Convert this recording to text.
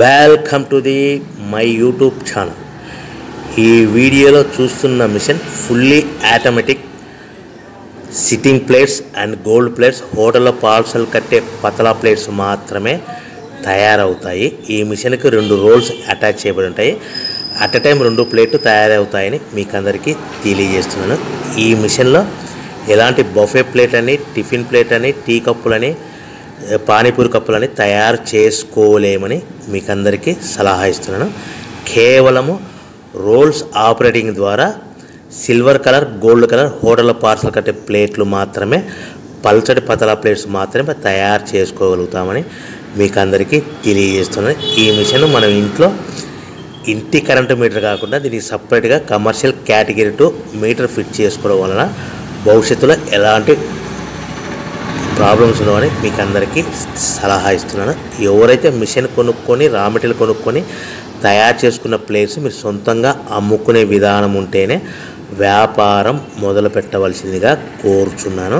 Welcome to the my YouTube channel. ఈ వీడియోలో చూస్తున్న machine fully automatic sitting plates and gold plates, హోటల్లో parcel కట్టే పతలా ప్లేట్స్ మాత్రమే తయారవుతాయి. ఈ మిషన్కి 2 రోల్స్ అటాచ్ చేయబడి ఉంటాయి. అట్ ఎ టైం 2 ప్లేట్లు తయారవుతాయని మీకు అందరికీ తెలియజేస్తున్నాను. ఈ మిషన్లో ఎలాంటి బఫే ప్లేట్ అని, టిఫిన్ ప్లేట్ అని, టీ కప్పులని, పానీపూరి కప్పులని తయారు చేసుకోలేమని మీకు అందరికీ సలహా ఇస్తున్నాను. కేవలము రోల్స్ ఆపరేటింగ్ ద్వారా silver colour, gold colour hotel parcel కట్టే ప్లేట్లు మాత్రమే, పల్చటి పతలా ప్లేట్స్ మాత్రమే తయారు చేసుకోగలుగుతామని మీకు అందరికీ తెలియజేస్తున్నాను. ఈ మిషన్ మనం ఇంటి కరెంటు మీటర్ కాకుండా దీనికి సపరేట్గా కమర్షియల్ కేటగిరీ 2 మీటర్ ఫిట్ చేసుకోవడం వలన భవిష్యత్తులో ఎలాంటి ప్రాబ్లమ్స్ ఉండవని మీకు అందరికీ సలహా ఇస్తున్నాను. ఎవరైతే మిషన్ కొనుక్కొని, రా మెటీరియల్ కొనుక్కొని తయారు చేసుకున్న ప్లేట్స్ మీరు సొంతంగా అమ్ముకునే విధానం ఉంటేనే వ్యాపారం మొదలు పెట్టవలసిందిగా కోరుచున్నాను.